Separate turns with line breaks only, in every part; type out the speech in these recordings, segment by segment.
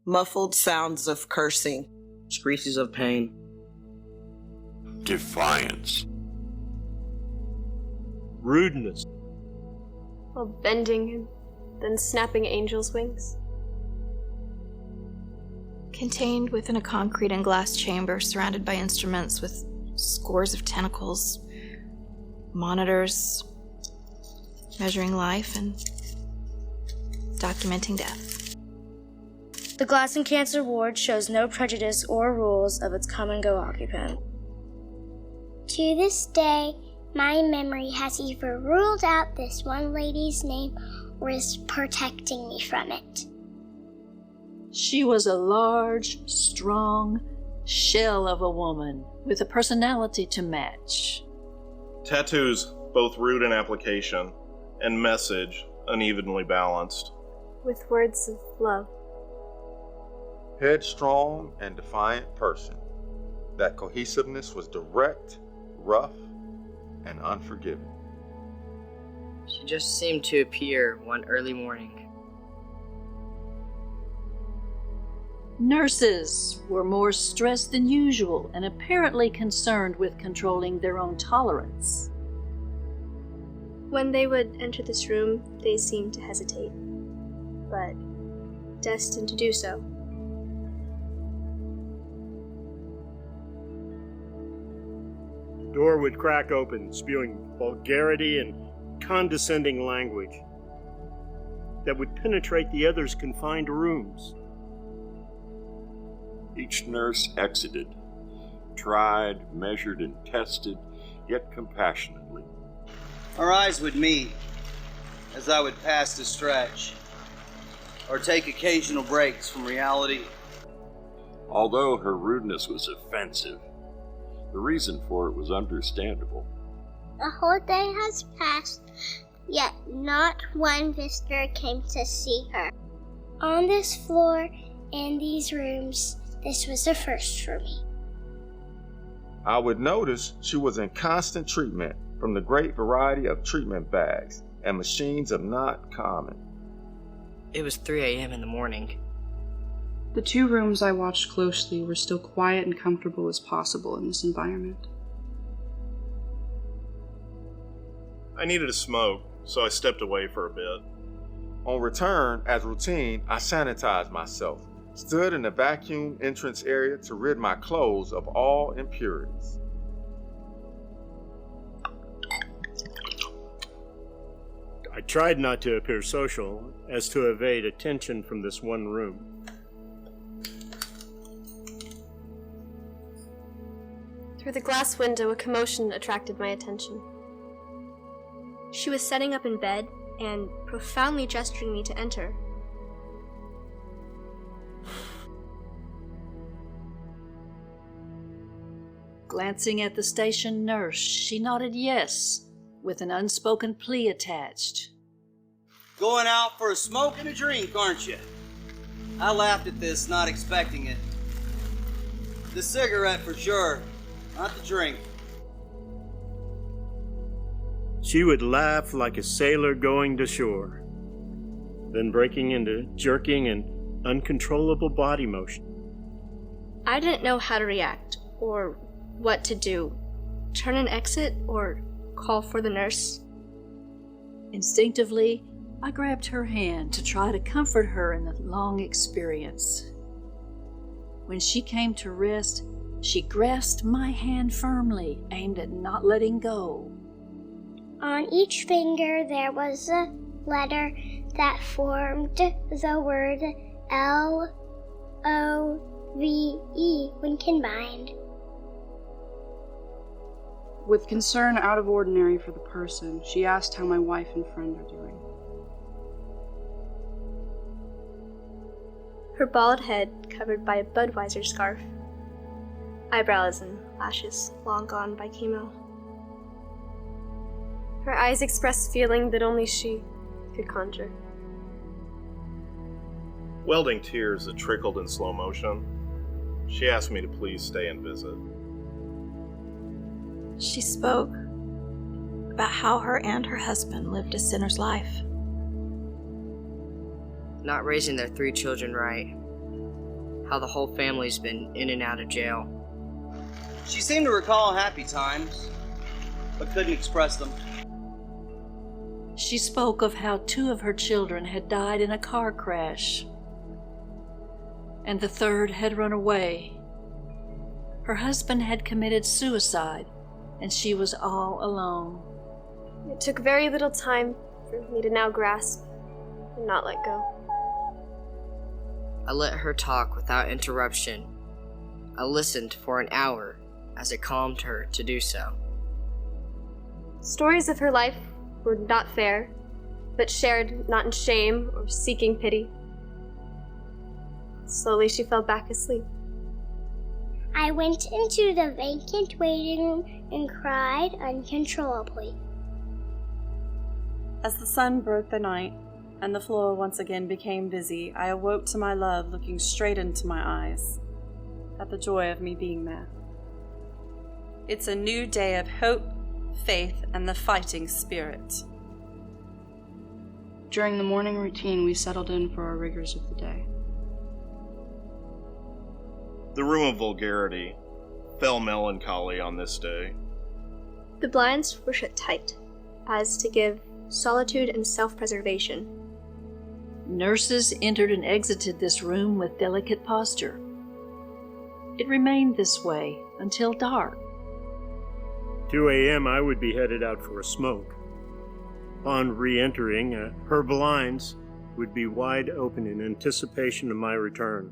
Muffled sounds of cursing.
Screeches of pain.
Defiance.
Rudeness.
While bending and then snapping angel's wings.
Contained within a concrete and glass chamber surrounded by instruments with scores of tentacles, monitors, measuring life and documenting death.
The glass and cancer ward shows no prejudice or rules of its come-and-go occupant.
To this day, my memory has either ruled out this one lady's name or is protecting me from it.
She was a large, strong shell of a woman with a personality to match.
Tattoos, both root in application and message, unevenly balanced.
With words of love.
Headstrong and defiant person. That cohesiveness was direct, rough, and unforgiving.
She just seemed to appear one early morning.
Nurses were more stressed than usual and apparently concerned with controlling their own tolerance.
When they would enter this room, they seemed to hesitate, but destined to do so.
The door would crack open, spewing vulgarity and condescending language that would penetrate the others' confined rooms.
Each nurse exited, tried, measured, and tested, yet compassionately.
Our eyes would meet as I would pass the stretch or take occasional breaks from reality.
Although her rudeness was offensive, the reason for it was understandable.
The whole day has passed, yet not one visitor came to see her. On this floor, in these rooms, this was a first for me.
I would notice she was in constant treatment from the great variety of treatment bags and machines of not common.
It was 3 a.m. in the morning.
The 2 rooms I watched closely were still quiet and comfortable as possible in this environment.
I needed a smoke, so I stepped away for a bit.
On return, as routine, I sanitized myself, stood in the vacuum entrance area to rid my clothes of all impurities.
I tried not to appear social, as to evade attention from this one room.
Through the glass window, a commotion attracted my attention. She was setting up in bed and profoundly gesturing me to enter.
Glancing at the station nurse, she nodded yes, with an unspoken plea attached.
Going out for a smoke and a drink, aren't you? I laughed at this, not expecting it. The cigarette for sure, not the drink.
She would laugh like a sailor going to shore, then breaking into jerking and uncontrollable body motion.
I didn't know how to react or what to do. Turn and exit or call for the nurse.
Instinctively, I grabbed her hand to try to comfort her in the long experience. When she came to rest, she grasped my hand firmly, aimed at not letting go.
On each finger there was a letter that formed the word L-O-V-E when combined.
With concern out of ordinary for the person, she asked how my wife and friend are doing.
Her bald head covered by a Budweiser scarf. Eyebrows and lashes long gone by chemo. Her eyes expressed feeling that only she could conjure.
Welding tears that trickled in slow motion, she asked me to please stay and visit.
She spoke about how her and her husband lived a sinner's life.
Not raising their 3 children right. how the whole family's been in and out of jail.
She seemed to recall happy times, but couldn't express them.
She spoke of how 2 of her children had died in a car crash, and the 3rd had run away. Her husband had committed suicide, and she was all alone.
It took very little time for me to now grasp and not let go.
I let her talk without interruption. I listened for an hour as it calmed her to do so.
Stories of her life were not fair, but shared not in shame or seeking pity. Slowly she fell back asleep.
I went into the vacant waiting room and cried uncontrollably.
As the sun broke the night and the floor once again became busy, I awoke to my love looking straight into my eyes at the joy of me being there. It's a new day of hope, faith, and the fighting spirit.
During the morning routine, we settled in for our rigors of the day.
The room of vulgarity fell melancholy on this day.
The blinds were shut tight, as to give solitude and self-preservation.
Nurses entered and exited this room with delicate posture. It remained this way until dark.
2 a.m. I would be headed out for a smoke. Upon re-entering, her blinds would be wide open in anticipation of my return.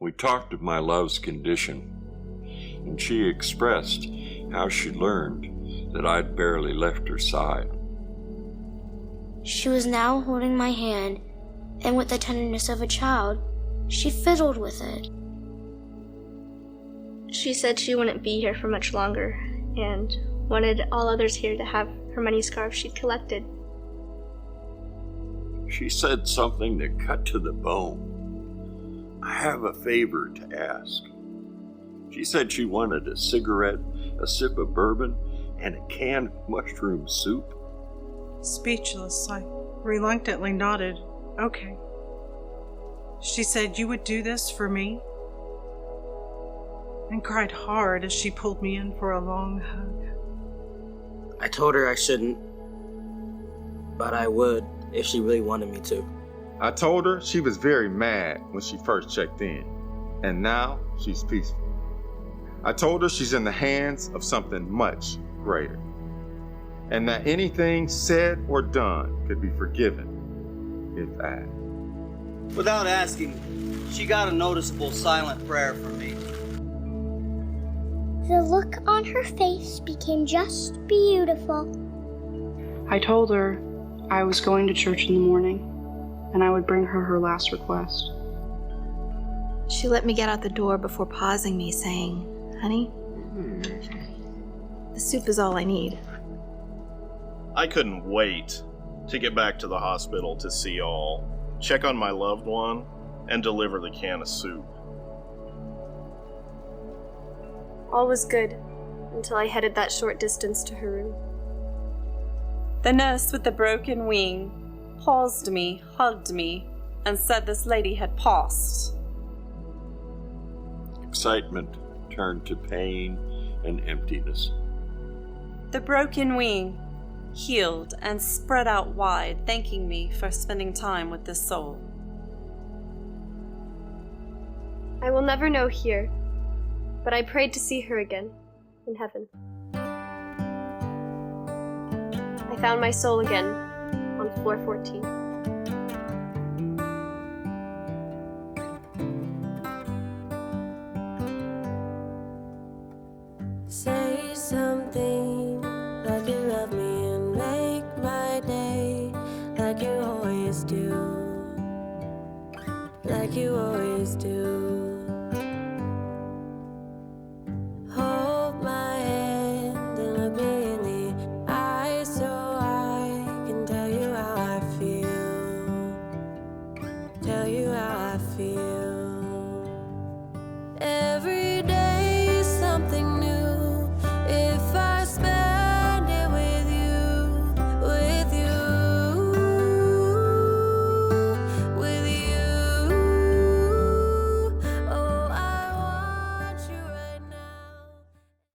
We talked of my love's condition, and she expressed how she learned that I'd barely left her side.
She was now holding my hand, and with the tenderness of a child, she fiddled with it.
She said she wouldn't be here for much longer, and wanted all others here to have her many scarves she'd collected.
She said something that cut to the bone. I have a favor to ask. She said she wanted a cigarette, a sip of bourbon, and a can of mushroom soup.
Speechless, I reluctantly nodded. Okay. She said you would do this for me, and cried hard as she pulled me in for a long hug.
I told her I shouldn't, but I would if she really wanted me to.
I told her she was very mad when she first checked in, and now she's peaceful. I told her she's in the hands of something much greater, and that anything said or done could be forgiven if asked.
Without asking, she got a noticeable silent prayer from me.
The look on her face became just beautiful.
I told her I was going to church in the morning, and I would bring her her last request.
She let me get out the door before pausing me, saying, "Honey, the soup is all I need."
I couldn't wait to get back to the hospital to see all, check on my loved one, and deliver the can of soup.
All was good until I headed that short distance to her room.
The nurse with the broken wing paused me, hugged me, and said this lady had passed.
Excitement turned to pain and emptiness.
The broken wing healed and spread out wide, thanking me for spending time with this soul.
I will never know here, but I prayed to see her again in heaven. I found my soul again on floor 14.
Say something like you love me and make my day, like you always do, like you always do.